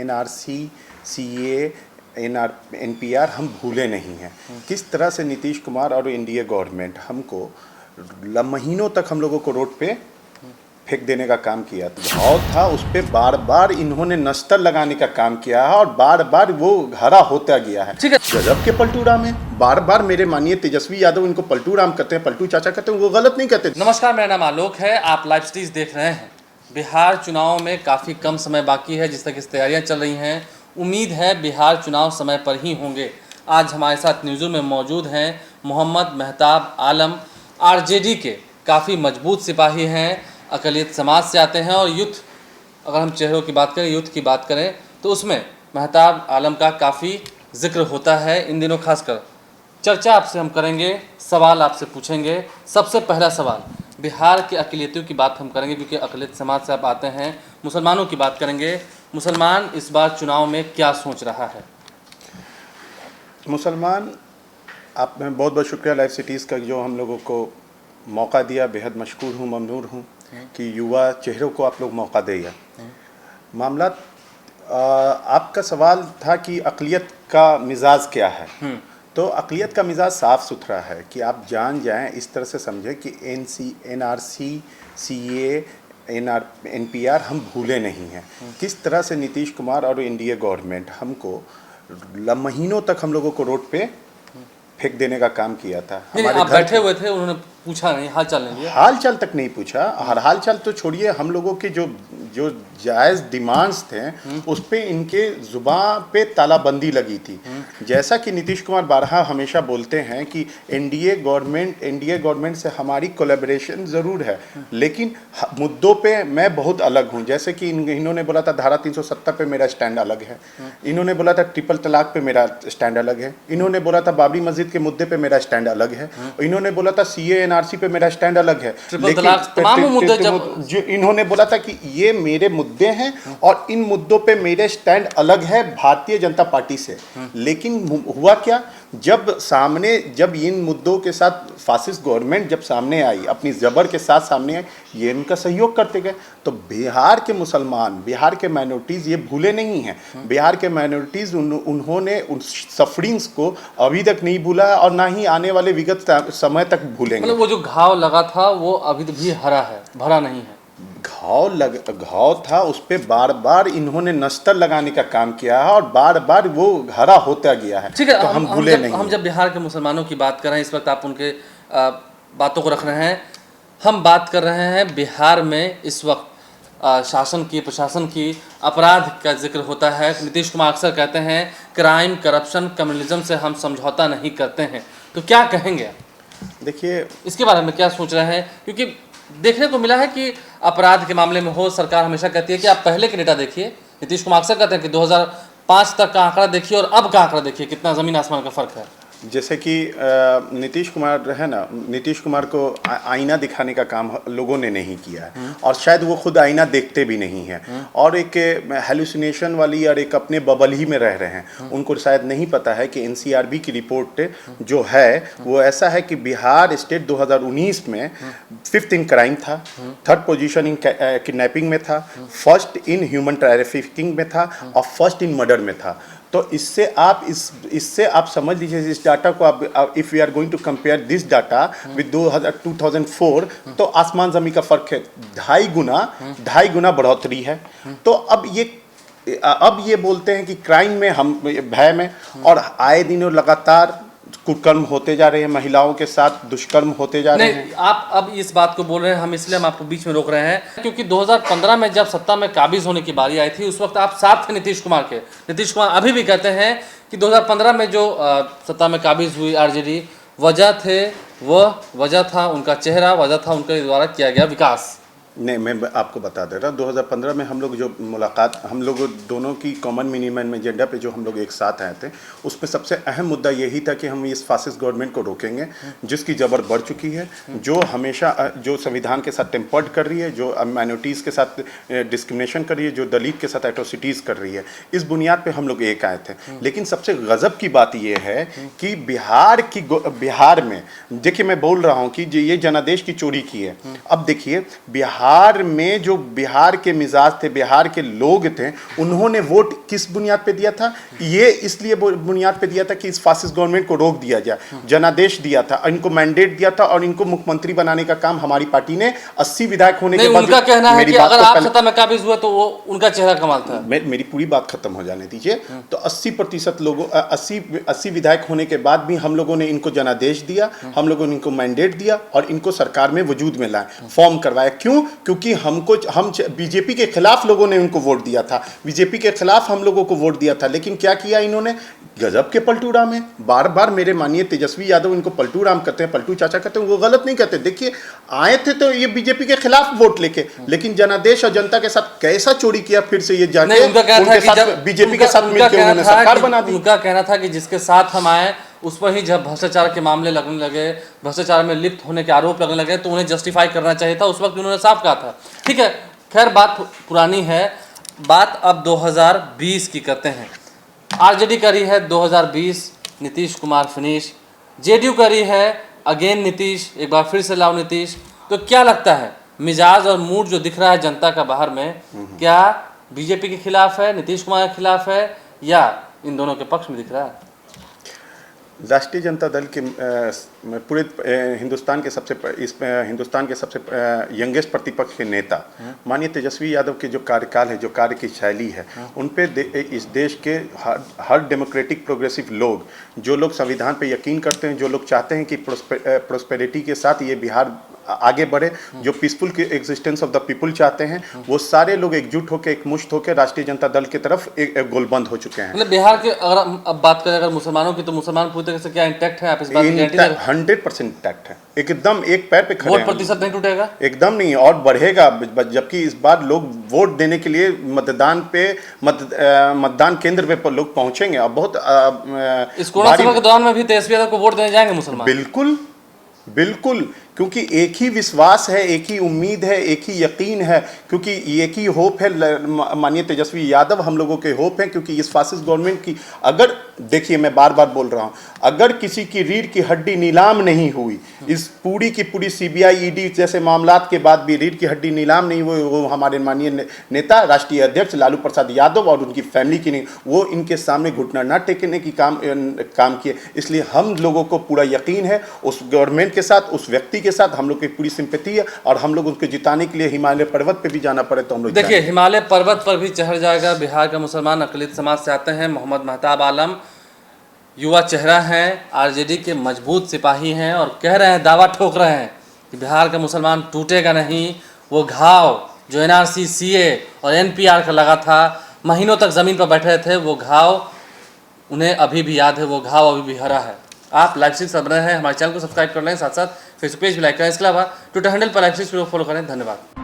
NRC, CA, NPR हम भूले नहीं हैं। किस तरह से नीतीश कुमार और एनडीए गवर्नमेंट हमको महीनों तक हम लोगों को रोड पे फेंक देने का काम किया। भाव था उस पर बार बार इन्होंने नस्तर लगाने का काम किया है और बार बार वो हरा होता गया है। गजब के पलटू राम है, बार बार मेरे मानिए तेजस्वी यादव इनको पलटू राम कहते हैं, पलटू चाचा कहते हैं, वो गलत नहीं कहते। नमस्कार, मेरा नाम आलोक है, आप लाइव सिटीज देख रहे हैं। बिहार चुनाव में काफ़ी कम समय बाकी है, जिस तक इस तैयारियां चल रही हैं। उम्मीद है बिहार चुनाव समय पर ही होंगे। आज हमारे साथ न्यूज़ में मौजूद हैं मोहम्मद मेहताब आलम, आरजेडी के काफ़ी मजबूत सिपाही हैं, अक़लियत समाज से आते हैं और यूथ, अगर हम चेहरों की बात करें, यूथ की बात करें तो उसमें मेहताब आलम का काफ़ी जिक्र होता है इन दिनों। खासकर चर्चा आपसे हम करेंगे, सवाल आपसे पूछेंगे। सबसे पहला सवाल, बिहार के अक़लियतियों की बात हम करेंगे क्योंकि अक़लियत समाज से आप आते हैं। मुसलमानों की बात करेंगे, मुसलमान इस बार चुनाव में क्या सोच रहा है? मुसलमान, आप मैं बहुत बहुत शुक्रिया लाइव सिटीज़ का जो हम लोगों को मौका दिया। बेहद मशकूर हूँ, ममनूर हूँ कि युवा चेहरों को आप लोग मौका दिया। मामला आपका सवाल था कि अक़लियत का मिजाज क्या है। तो अक़लियत का मिजाज साफ़ सुथरा है कि आप जान जाएं, इस तरह से समझें कि एनआरसी, सीए, एनपीआर हम भूले नहीं हैं। किस तरह से नीतीश कुमार और एनडीए गवर्नमेंट हमको महीनों तक हम लोगों को रोड पे फेंक देने का काम किया था। हमारे आप बैठे हुए थे, उन्होंने पूछा नहीं, हाल चाल नहीं लिया? हाल चाल तक नहीं पूछा। हाल चाल तो छोड़िए, हम लोगों के जो जो जायज़ डिमांड्स थे उस पे इनके ज़ुबान पे तालाबंदी लगी थी। जैसा कि नीतीश कुमार बारहा हमेशा बोलते हैं कि एनडीए गवर्नमेंट से हमारी कोलैबोरेशन ज़रूर है, लेकिन मुद्दों पे मैं बहुत अलग हूँ। जैसे कि इन्होंने बोला था धारा 370 पे मेरा स्टैंड अलग है, इन्होंने बोला था ट्रिपल तलाक पे मेरा स्टैंड अलग है, इन्होंने बोला था बाबरी मस्जिद के मुद्दे पे मेरा स्टैंड अलग है, इन्होंने बोला था सीए एनआरसी पे मेरा स्टैंड अलग है। जो इन्होंने बोला था कि ये मेरे मुद्दे हैं और इन मुद्दों पे मेरे स्टैंड अलग है भारतीय जनता पार्टी से। लेकिन हुआ क्या, जब इन मुद्दों के साथ फासिस्ट गवर्नमेंट जब सामने आई, अपनी जबर के साथ सामने आई, ये इनका सहयोग करते गए। तो बिहार के मुसलमान, बिहार के माइनॉरिटीज़ ये भूले नहीं हैं। बिहार के माइनॉरिटीज़ उन्होंने उन सफरिंग्स को अभी तक नहीं भूला है और ना ही आने वाले विगत समय तक भूलेंगे। मतलब वो जो घाव लगा था वो अभी भी हरा है, भरा नहीं है। घाव था उस पर बार बार इन्होंने नस्तर लगाने का काम किया है और बार बार वो हरा होता गया है। ठीक है, तो हम भूले नहीं। हम जब बिहार के मुसलमानों की बात कर रहे हैं, इस वक्त आप उनके बातों को रख रहे हैं। हम बात कर रहे हैं बिहार में इस वक्त शासन की, प्रशासन की अपराध का जिक्र होता है। नीतीश कुमार अक्सर कहते हैं क्राइम, करप्शन, कम्युनलिज्म से हम समझौता नहीं करते हैं। तो क्या कहेंगे? देखिए, इसके बारे में क्या सोच रहे हैं? क्योंकि देखने को मिला है कि अपराध के मामले में हो, सरकार हमेशा कहती है कि आप पहले के नेता देखिए। नीतीश कुमार अक्सर कहते हैं कि 2005 तक का आंकड़ा देखिए और अब का आंकड़ा देखिए, कितना ज़मीन आसमान का फ़र्क है। जैसे कि नीतीश कुमार है ना, नीतीश कुमार को आईना दिखाने का काम लोगों ने नहीं किया है और शायद वो खुद आईना देखते भी नहीं हैं और एक हेलुसिनेशन वाली और एक अपने बबल ही में रह रहे हैं। उनको शायद नहीं पता है कि एनसीआरबी की रिपोर्ट जो है वो ऐसा है कि बिहार स्टेट 2019 में 5th इन क्राइम था, 3rd पोजीशन इन किडनैपिंग में था, 1st इन ह्यूमन ट्रैफिकिंग में था और 1st इन मर्डर में था। तो इससे आप समझ लीजिए इस डाटा को। आप if we are going to compare this data with 2004 तो आसमान ज़मीन का फ़र्क है। 2.5 गुना बढ़ोतरी है। तो अब ये बोलते हैं कि क्राइम में हम भय में, और आए दिन लगातार कुकर्म होते जा रहे हैं, महिलाओं के साथ दुष्कर्म होते जा रहे हैं। आप अब इस बात को बोल रहे हैं, हम इसलिए हम आपको बीच में रोक रहे हैं क्योंकि 2015 में जब सत्ता में काबिज होने की बारी आई थी, उस वक्त आप साथ थे नीतीश कुमार के। नीतीश कुमार अभी भी कहते हैं कि 2015 में जो सत्ता में काबिज हुई आरजेडी, वजह था उनका चेहरा, वजह था उनके द्वारा किया गया विकास। नहीं, मैं आपको बता दे रहा हूँ, 2015 में हम लोग जो मुलाकात, हम लोग दोनों की कॉमन मिनिमम एजेंडा पे जो हम लोग एक साथ आए थे, उसमें सबसे अहम मुद्दा यही था कि हम इस फासिस्ट गवर्नमेंट को रोकेंगे जिसकी जबर बढ़ चुकी है, जो हमेशा जो संविधान के साथ टेम्पर्ड कर रही है, जो माइनॉरिटीज़ के साथ डिस्क्रिमिनेशन कर रही है, जो दलित के साथ एट्रोसिटीज़ कर रही है। इस बुनियाद पर हम लोग एक आए थे। लेकिन सबसे गज़ब की बात यह है कि बिहार में देखिए, मैं बोल रहा हूँ कि ये जनादेश की चोरी की है। अब देखिए, बिहार बिहार में जो बिहार के मिजाज थे, बिहार के लोग थे, उन्होंने वोट किस बुनियाद पे दिया था? ये इसलिए बुनियाद पे दिया था कि इस फासिस्ट गवर्नमेंट को रोक दिया जाए, जनादेश दिया था, इनको मैंडेट दिया था और इनको मुख्यमंत्री बनाने का काम हमारी पार्टी ने 80 विधायक होने के बाद। उनका कहना है कि अगर आप सत्ता में काबिज हुए तो वो उनका चेहरा कमाल था। मेरी पूरी बात खत्म हो जाने दीजिए। तो 80% लोगों 80 विधायक होने के बाद भी हम लोगों ने इनको जनादेश दिया, हम लोगों ने इनको मैंडेट दिया और इनको सरकार में वजूद में लाए, फॉर्म करवाया। क्यों? क्योंकि हम बीजेपी के खिलाफ लोगों ने उनको वोट दिया था, बीजेपी के खिलाफ हम लोगों को वोट दिया था। लेकिन क्या किया इन्होंने? गजब के पलटू राम है। बार बार मेरे मानिए तेजस्वी यादव इनको पलटू राम कहते हैं, पलटू चाचा कहते हैं, वो गलत नहीं कहते। देखिए, आए थे तो ये बीजेपी के खिलाफ वोट लेके, लेकिन जनादेश और जनता के साथ कैसा चोरी किया फिर से ये जाके उनके साथ बीजेपी के साथ मिलकर उन्होंने सरकार बना दी। उनका कहना था कि जिसके साथ हम आए उस पर ही जब भ्रष्टाचार के मामले लगने लगे, भ्रष्टाचार में लिप्त होने के आरोप लगने लगे तो उन्हें जस्टिफाई करना चाहिए था। उस वक्त उन्होंने साफ कहा था। ठीक है, खैर बात पुरानी है, बात अब 2020 की करते हैं। आरजेडी करी है 2020 नीतीश कुमार फिनिश, जेडीयू करी है अगेन नीतीश, एक बार फिर से लाओ नीतीश। तो क्या लगता है मिजाज और मूड जो दिख रहा है जनता का बाहर में, क्या बीजेपी के खिलाफ है, नीतीश कुमार के खिलाफ है, या इन दोनों के पक्ष में दिख रहा है? राष्ट्रीय जनता दल के पूरे हिंदुस्तान के सबसे यंगेस्ट प्रतिपक्ष के नेता माननीय तेजस्वी यादव के जो कार्यकाल है, जो कार्य की शैली है, उन पे इस देश के हर डेमोक्रेटिक प्रोग्रेसिव लोग, जो लोग संविधान पे यकीन करते हैं, जो लोग चाहते हैं कि प्रोस्पेरिटी के साथ ये बिहार आगे बढ़े, जो peaceful existence of the people चाहते हैं, वो सारे लोग एकजुट होकर, एक मुश्त होकर राष्ट्रीय जनता दल की तरफ एक गोलबंद हो चुके हैं। मतलब बिहार के अगर अब बात करें अगर मुसलमानों की, तो मुसलमान पूरी तरह से क्या इंटैक्ट है? आप इस बात की गारंटी दे रहे हैं? 100% इंटैक्ट है, एकदम एक पैर पे खड़े हैं। वोट प्रतिशत नहीं टूटेगा? एकदम नहीं, और बढ़ेगा। जबकि इस बार लोग वोट देने के लिए मतदान केंद्र पे लोग पहुंचेंगे। अब बहुत इस कोरोना समय के दौरान में भी तेजस्वी यादव को वोट देने जाएंगे मुसलमान? बिल्कुल बिल्कुल, क्योंकि एक ही विश्वास है, एक ही उम्मीद है, एक ही यकीन है, क्योंकि एक ही होप है। माननीय तेजस्वी यादव हम लोगों के होप हैं, क्योंकि इस फासिस्ट गवर्नमेंट की, अगर देखिए मैं बार बार बोल रहा हूं, अगर किसी की रीढ़ की हड्डी नीलाम नहीं हुई, इस पूरी की पूरी सीबीआई ईडी जैसे मामलात के बाद भी रीढ़ की हड्डी नीलाम नहीं हुई, वो हमारे माननीय नेता राष्ट्रीय अध्यक्ष लालू प्रसाद यादव और उनकी फैमिली की नहीं, वो इनके सामने घुटना न टेकने की काम किए। इसलिए हम लोगों को पूरा यकीन है उस गवर्नमेंट के साथ, उस व्यक्ति के साथ हम लोग की पूरी सिंपैथी है, और हम लोग उनको जिताने के लिए हिमालय पर्वत पे भी जाना पड़े तो हम लोग देखिए हिमालय पर्वत पर भी चढ़ जाएगा। बिहार का मुसलमान अकलियत समाज से आते हैं, मोहम्मद महताब आलम युवा चेहरा हैं, आरजेडी के मजबूत सिपाही हैं, और कह रहे हैं, दावा ठोक रहे हैं कि बिहार का मुसलमान टूटेगा नहीं। वो घाव जो एनआरसी, सीए और एनपीआर का लगा था, महीनों तक ज़मीन पर बैठे थे, वो घाव उन्हें अभी भी याद है, वो घाव अभी भी हरा है। आप लाइव स्ट्रीम सब रहे हैं, हमारे चैनल को सब्सक्राइब कर लें, साथ साथ फेसबुक पेज भी लाइक करें। इसके अलावा ट्विटर हैंडल पर लाइव स्ट्रीम को फॉलो करें। धन्यवाद।